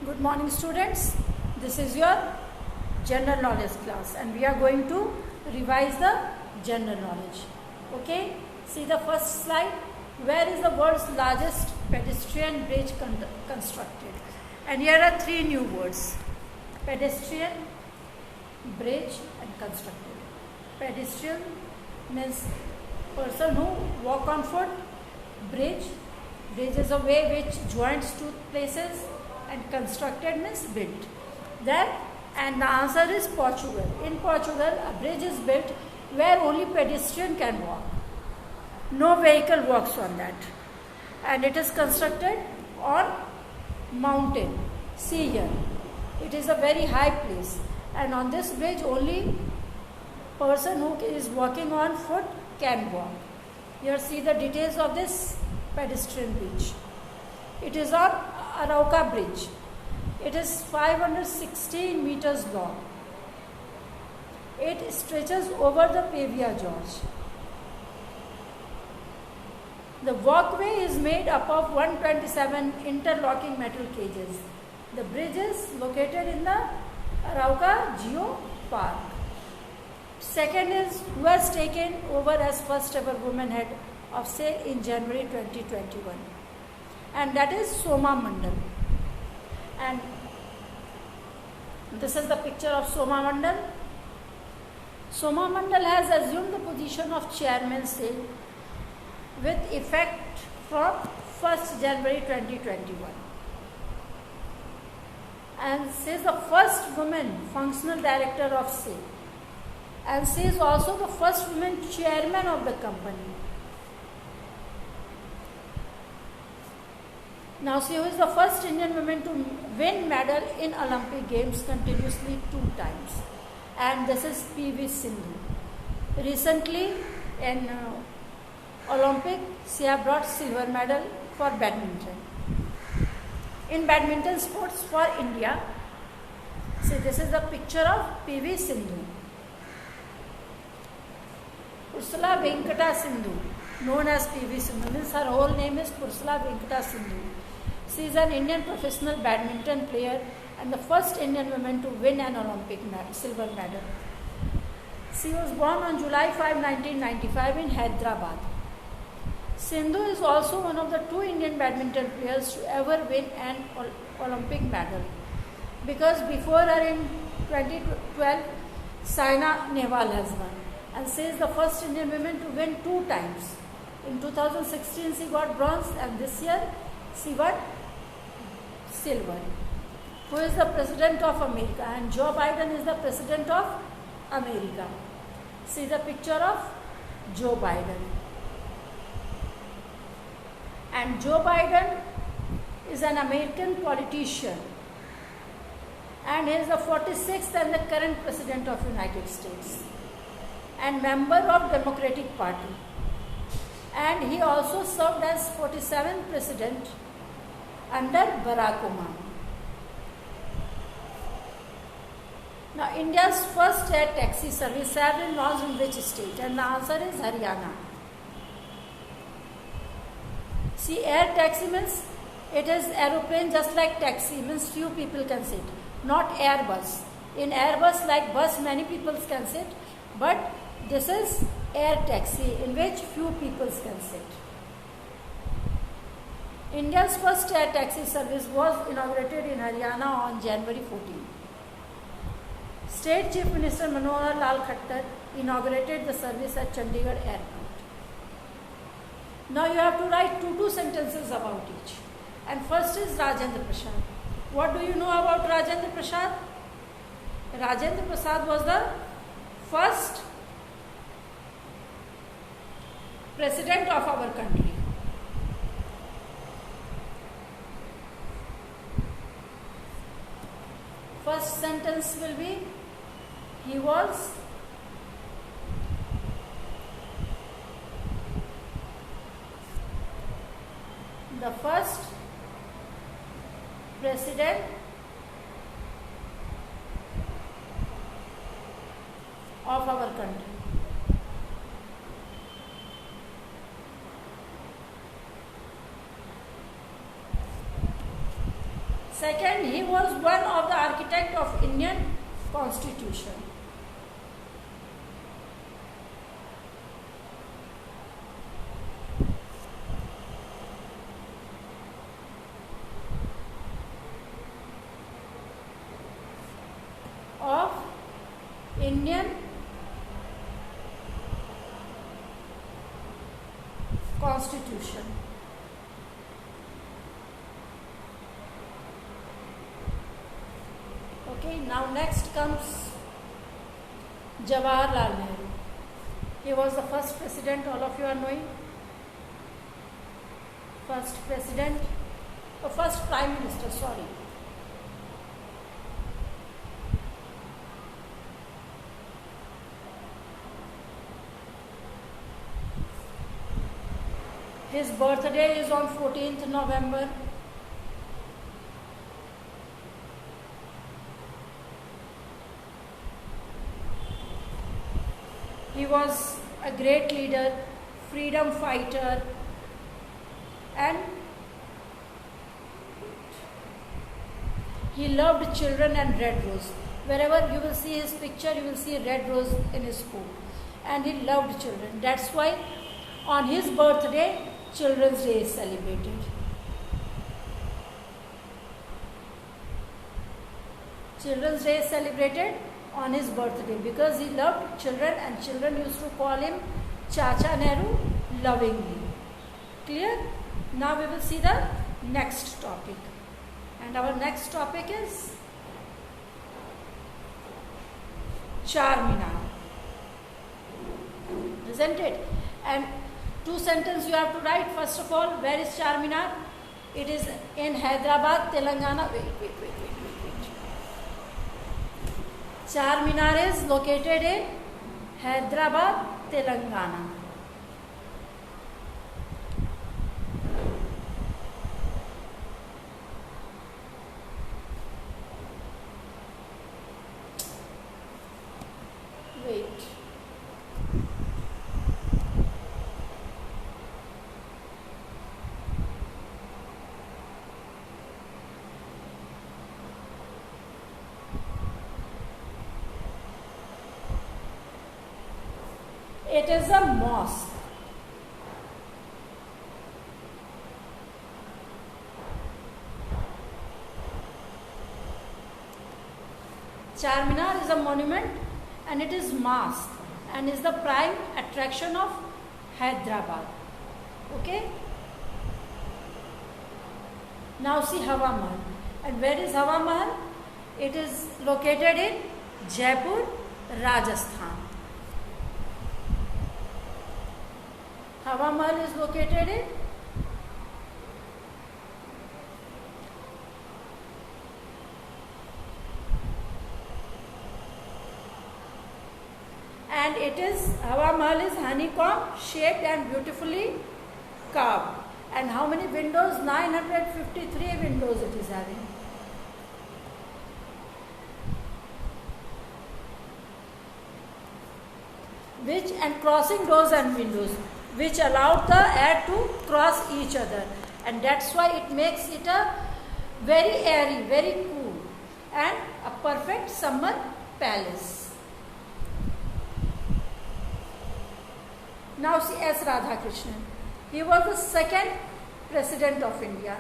Good morning, students. This is your general knowledge class and we are going to revise the general knowledge. Okay, see the first slide. Where is the world's largest pedestrian bridge constructed? And here are three new words: pedestrian, bridge and constructed. Pedestrian means person who walk on foot. Bridge is a way which joins two places, and constructed means built. And the answer is Portugal. In Portugal, a bridge is built where only pedestrian can walk. No vehicle walks on that. And it is constructed on mountain. See here. It is a very high place. And on this bridge, only person who is walking on foot can walk. Here see the details of this pedestrian bridge. It is on Arauca Bridge. It is 516 meters long. It stretches over the Pavia Gorge. The walkway is made up of 127 interlocking metal cages. The bridge is located in the Arauca Geo Park. Second is who has taken over as first ever woman head of sale in January 2021. And that is Soma Mandal. And this is the picture of Soma Mandal. Soma Mandal has assumed the position of chairman SAIL with effect from 1st January 2021. And she is the first woman functional director of SAIL. And she is also the first woman chairman of the company. Now she is the first Indian woman to win medal in Olympic Games continuously 2 times. And this is PV Sindhu. Recently in Olympic, she has brought silver medal for badminton. In badminton sports for India, see this is the picture of PV Sindhu. Pursula Venkata Sindhu, known as PV Sindhu, means her whole name is Pursula Venkata Sindhu. She is an Indian professional badminton player and the first Indian woman to win an Olympic silver medal. She was born on July 5, 1995 in Hyderabad. Sindhu is also one of the 2 Indian badminton players to ever win an Olympic medal. Because before her in 2012, Saina Nehwal has won. And she is the first Indian woman to win 2 times. In 2016 she got bronze and this year she got silver. Who is the President of America? And Joe Biden is the President of America. See the picture of Joe Biden. And Joe Biden is an American politician. And he is the 46th and the current President of United States. And member of Democratic Party. And he also served as 47th President under Barack Obama. Now, India's first air taxi service has been launched in which state? And the answer is Haryana. See, air taxi means it is aeroplane just like taxi, means few people can sit. Not Airbus. In Airbus, like bus, many people can sit. But this is air taxi in which few people can sit. India's first air taxi service was inaugurated in Haryana on January 14. State Chief Minister Manohar Lal Khattar inaugurated the service at Chandigarh Airport. Now you have to write 2 sentences about each. And first is Rajendra Prasad. What do you know about Rajendra Prasad? Rajendra Prasad was the first President of our country. First sentence will be, he was the first President of our country. Second, he was one of the architect of Indian Constitution. Of Indian Constitution. Okay, now next comes Jawaharlal Nehru. He was the first president, all of you are knowing. First president, or first prime minister, sorry. His birthday is on 14th November. He was a great leader, freedom fighter, and he loved children and red rose. Wherever you will see his picture, you will see a red rose in his school. And he loved children. That's why on his birthday, Children's Day is celebrated. Children's Day is celebrated on his birthday because he loved children and children used to call him Chacha Nehru lovingly. Clear? Now we will see the next topic. And our next topic is Charminar. Isn't it? And two sentences you have to write. First of all, where is Charminar? It is in Hyderabad, Telangana. Wait. Charminar is located in Hyderabad, Telangana. Wait. It is a mosque. Charminar is a monument and it is mosque and is the prime attraction of Hyderabad. Okay? Now see Hawa Mahal. And where is Hawa Mahal? It is located in Jaipur, Rajasthan. Hawa Mahal is located in and it is Hawa Mahal is honeycomb shaped and beautifully carved. And how many windows? 953 windows it is having. Which and crossing doors and windows, which allowed the air to cross each other, and that's why it makes it a very airy, very cool and a perfect summer palace. Now see S. Radhakrishnan. He was the second president of India.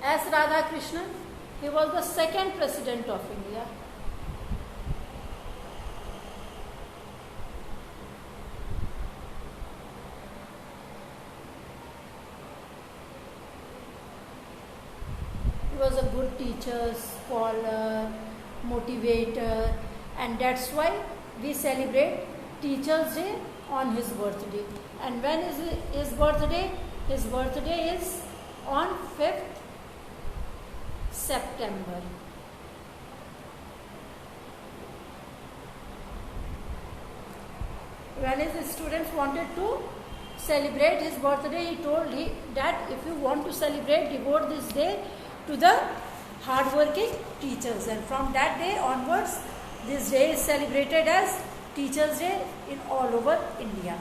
S. Radhakrishnan, he was the second president of India. He was a good teacher, scholar, motivator, and that's why we celebrate Teachers' Day on his birthday. And when is his birthday? His birthday is on 5th September. When his students wanted to celebrate his birthday, he told that if you want to celebrate, devote this day to the hard-working teachers. And from that day onwards, this day is celebrated as Teachers Day in all over India.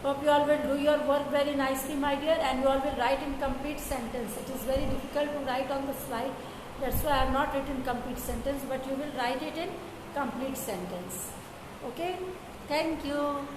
Hope you all will do your work very nicely, my dear, and you all will write in complete sentence. It is very difficult to write on the slide. That's why I have not written complete sentence, but you will write it in complete sentence. Okay? Thank you.